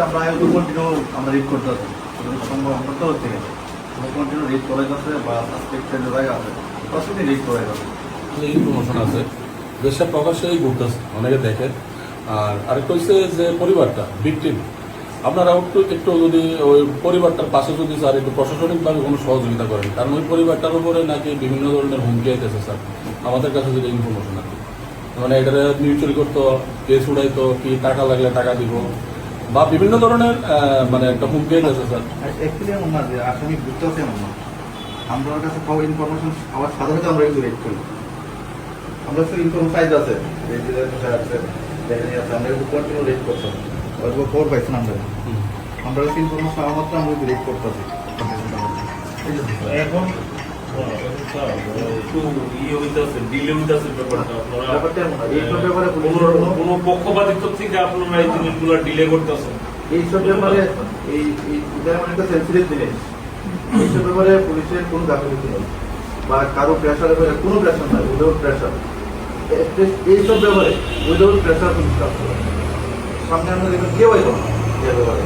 আমরা আয়ু কন্টিনিউ আমরা রিড করতে আছি সম্ভব করতে হচ্ছে গেছে কন্টিনিউ রিড করে গেছে বা সাসপেক্টেড জায়গা আছে প্রতিদিন রিড করে গেছে ইনফরমেশন আছে দেশে প্রকাশ্যেই ঘুরতেছে অনেকে দেখে। আর আরেকটা হচ্ছে যে পরিবারটা ভিকটিম, আপনারা একটু যদি ওই পরিবারটার পাশে যদি স্যার একটু প্রশাসনিকভাবে কোনো সহযোগিতা করেন, কারণ ওই পরিবারটার উপরে নাকি বিভিন্ন ধরনের হুমকি আইতেছে স্যার আমাদের কাছে যদি ইনফরমেশন আছে, মানে এটা মিউচুয়াল করতো, কেস উড়াইতো, কি টাকা লাগলে টাকা দিব বা বিভিন্ন ধরনের মানে একটা হুমকি আইতেছে স্যার। অ্যাকচুয়ালি এমন না যে আসামি বুঝতে হচ্ছে এমন না, আমরা কাছে পাওয়া ইনফরমেশন আমার সাধারণত আমরা একটু রেড করি, আমরা শুধু ইনফরমেশন সাইজ আছে আমরা একটু কন্টিনিউ রেড করতাম খবর পাইছেন আমরা কাছে ইনফরমেশন আমার মাত্র আমরা একটু রেড করতেছি এখন কোনো পক্ষপাতিত্ব থেকে আপনারা এই জিনিসগুলো ডিলে করতেছেন। এইসব ব্যাপারে একটা সেন্সিটিভ জিনিস, এইসব ব্যাপারে পুলিশের কোনো গাফিলতি নেই বা কারো প্রেশারের কোনো প্রেশার নাই, উইদাউট প্রেশার এইসব ব্যাপারে উইদাউট প্রেশার পুলিশ কাজ করে। সামনে আমরা দেখবেন কেউ হইতো না এ ব্যাপারে,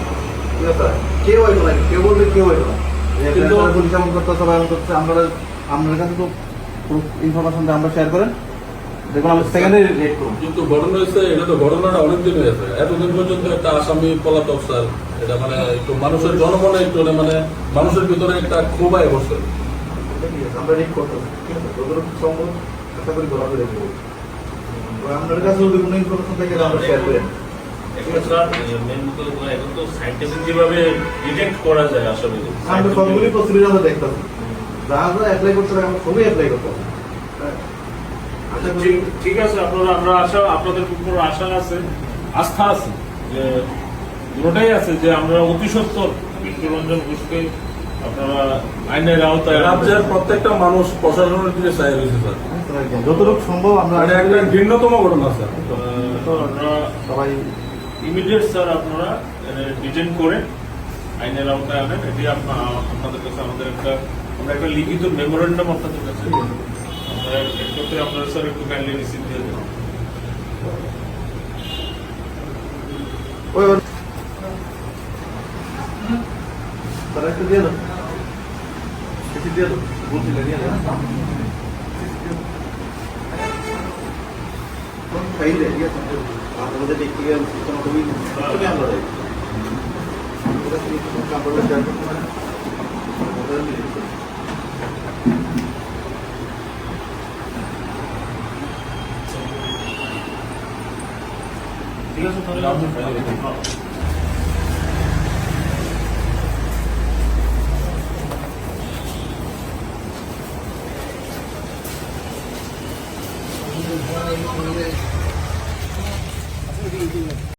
ঠিক আছে, কেউ হইতো না, কেউ বলবে কেউ হইতো না, কিন্তু পুলিশ এমন করতেছে বা এমন করতেছে। আপনার কাছে তো ইনফরমেশনটা আমরা শেয়ার করেন, দেখুন আমরা সেকেন্ডারি রেড করুন। কিন্তু ঘটনা হচ্ছে এটা তো ঘটনাটা অনেকদিন হয়েছে, এতদিন পর্যন্ত একটা আসামি পলাতক স্যার, এটা মানে একটু মানুষের জনমনে একটু মানে মানুষের ভিতরে একটা ক্ষোভায় বসে। আমরা রেড করতেছি, ঠিক আছে, যতটুকু সম্ভব আশা করি ধরা করে দেবো। আপনার কাছে যদি কোনো ইনফরমেশন থাকে আমরা শেয়ার করেন। এখন তো সাইন্টিফিক যেভাবে ডিটেক্ট করা যায় আসলে আমরা সবগুলি প্রসিডিউর আমরা দেখতেছি, যা যা অ্যাপ্লাই করতে হবে আমরা সবই অ্যাপ্লাই করতেছি। ঠিক আছে, আমরা আশা, আপনাদের উপর আশা আছে, আস্থা আছে, যে পুরোটাই আছে যে আমরা অতি সত্বর বিষ্ণুরঞ্জন ঘোষকে আপনারা আইনের আওতায় রাজ্যের প্রত্যেকটা মানুষ প্রশাসনের দিকে চাই রয়েছে স্যার, যতটুকু সম্ভব আমরা একটা ভিন্নতম ঘটনা স্যার। আমরা সবাই ইমিডিয়েট স্যার আপনারা ডিটেন করে আইনের আওতায় আনেন। এটি আপনাদের কাছে আমাদের আমরা একটা লিখিত মেমোরেন্ডাম আপনাদের কাছে আমরা একত্রে আপনারা স্যার একটু কাইন্ডলি রিসিভ দিয়ে দেবেন। তারা একটু দিয়ে দাও, কিছু দিয়ে দাও, বলছিল দিয়ে দাও सही रह गया आप मुझे देखिए सिस्टम को भी कैमरा रहेगा ঠিক আছে তাহলে